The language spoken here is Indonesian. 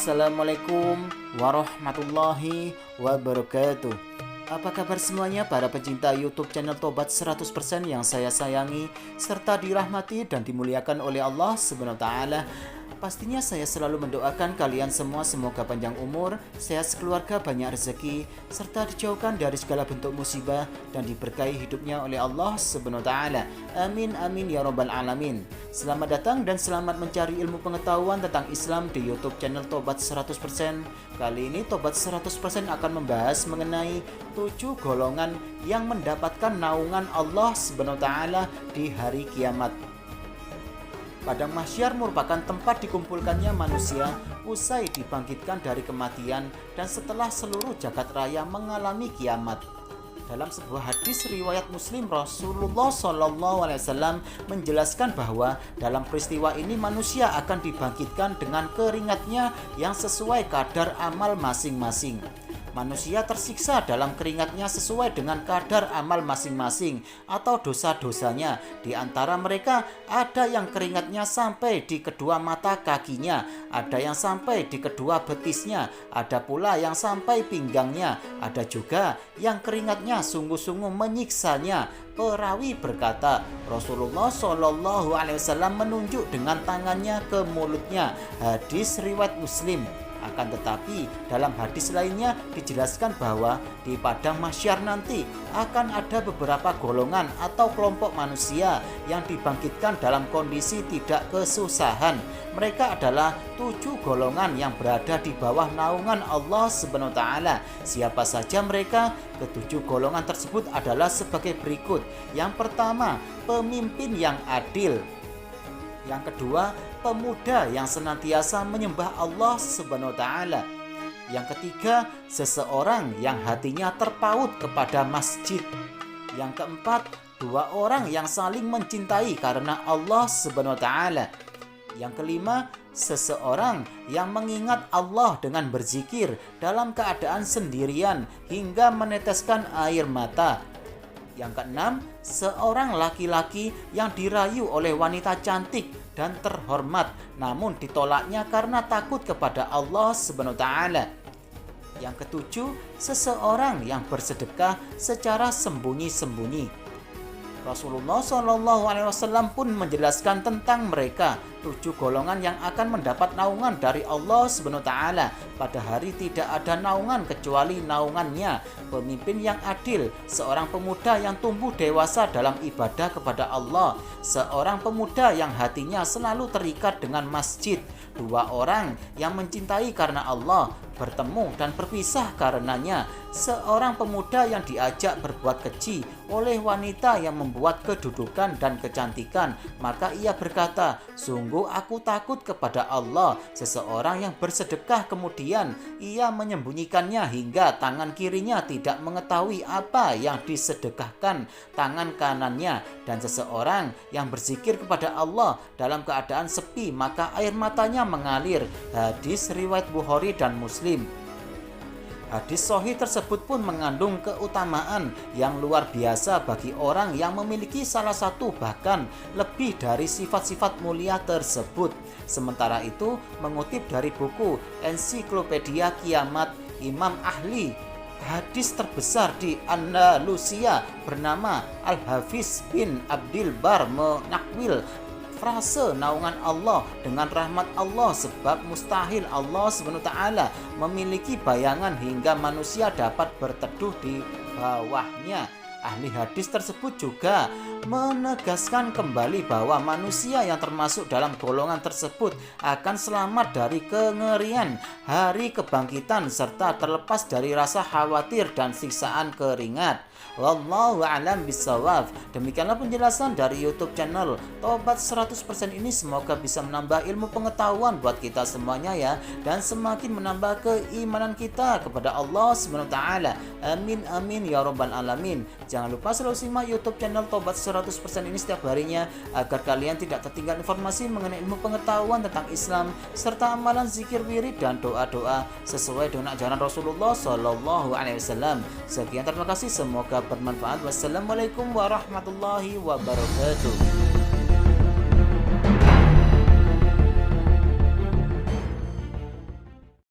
Assalamualaikum warahmatullahi wabarakatuh. Apa kabar semuanya para pecinta YouTube channel Tobat 100% yang saya sayangi serta dirahmati dan dimuliakan oleh Allah Subhanahu wa taala. Pastinya saya selalu mendoakan kalian semua semoga panjang umur, sehat sekeluarga, banyak rezeki, serta dijauhkan dari segala bentuk musibah dan diberkahi hidupnya oleh Allah Subhanahu wa taala. Amin amin ya rabbal alamin. Selamat datang dan selamat mencari ilmu pengetahuan tentang Islam di YouTube channel Tobat 100%. Kali ini Tobat 100% akan membahas mengenai 7 golongan yang mendapatkan naungan Allah Subhanahu wa taala di hari kiamat. Padang Mahsyar merupakan tempat dikumpulkannya manusia usai dibangkitkan dari kematian dan setelah seluruh jagat raya mengalami kiamat. Dalam sebuah hadis riwayat Muslim, Rasulullah SAW menjelaskan bahwa dalam peristiwa ini manusia akan dibangkitkan dengan keringatnya yang sesuai kadar amal masing-masing. Manusia tersiksa dalam keringatnya sesuai dengan kadar amal masing-masing atau dosa-dosanya. Di antara mereka ada yang keringatnya sampai di kedua mata kakinya, ada yang sampai di kedua betisnya, ada pula yang sampai pinggangnya, ada juga yang keringatnya sungguh-sungguh menyiksanya. Perawi berkata, Rasulullah SAW menunjuk dengan tangannya ke mulutnya. Hadis riwayat Muslim. Akan tetapi dalam hadis lainnya dijelaskan bahwa di padang mahsyar nanti akan ada beberapa golongan atau kelompok manusia yang dibangkitkan dalam kondisi tidak kesusahan. Mereka adalah 7 golongan yang berada di bawah naungan Allah Subhanahu wa taala. Siapa saja mereka? Ketujuh golongan tersebut adalah sebagai berikut. Yang pertama, pemimpin yang adil. Yang kedua, pemuda yang senantiasa menyembah Allah Subhanahu wa taala. Yang ketiga, seseorang yang hatinya terpaut kepada masjid. Yang keempat, 2 orang yang saling mencintai karena Allah Subhanahu wa taala. Yang kelima, seseorang yang mengingat Allah dengan berzikir dalam keadaan sendirian hingga meneteskan air mata. Yang keenam, seorang laki-laki yang dirayu oleh wanita cantik dan terhormat namun ditolaknya karena takut kepada Allah Subhanahu wa taala. Yang ketujuh, seseorang yang bersedekah secara sembunyi-sembunyi. Rasulullah SAW pun menjelaskan tentang mereka 7 golongan yang akan mendapat naungan dari Allah Subhanahu wa taala. Pada hari tidak ada naungan kecuali naungannya. Pemimpin yang adil, seorang pemuda yang tumbuh dewasa dalam ibadah kepada Allah, seorang pemuda yang hatinya selalu terikat dengan masjid, 2 orang yang mencintai karena Allah, bertemu dan berpisah karenanya, seorang pemuda yang diajak berbuat keji oleh wanita yang membuat kedudukan dan kecantikan, maka ia berkata, sungguh aku takut kepada Allah. Seseorang yang bersedekah kemudian ia menyembunyikannya hingga tangan kirinya tidak mengetahui apa yang disedekahkan tangan kanannya, dan seseorang yang berzikir kepada Allah dalam keadaan sepi maka air matanya mengalir. Hadis riwayat Bukhari dan Muslim. Hadis sahih tersebut pun mengandung keutamaan yang luar biasa bagi orang yang memiliki salah satu bahkan lebih dari sifat-sifat mulia tersebut. Sementara itu, mengutip dari buku Ensiklopedia Kiamat Imam Ahli hadis terbesar di Andalusia bernama Al-Hafiz bin Abdil Bar menakwil frase naungan Allah dengan rahmat Allah, sebab mustahil Allah SWT memiliki bayangan hingga manusia dapat berteduh di bawahnya. Ahli hadis tersebut juga menegaskan kembali bahwa manusia yang termasuk dalam golongan tersebut akan selamat dari kengerian hari kebangkitan serta terlepas dari rasa khawatir dan siksaan keringat. Wallahu a'lam bishawab. Demikianlah penjelasan dari YouTube channel Tobat 100% ini. Semoga bisa menambah ilmu pengetahuan buat kita semuanya ya, dan semakin menambah keimanan kita kepada Allah Subhanahu wa taala. Amin amin ya rabbal alamin. Jangan lupa selalu simak YouTube channel Tobat 100% ini setiap harinya agar kalian tidak tertinggal informasi mengenai ilmu pengetahuan tentang Islam serta amalan zikir wirid dan doa-doa sesuai dengan ajaran Rasulullah SAW. Sekian, terima kasih, semoga bermanfaat. Wassalamualaikum warahmatullahi wabarakatuh.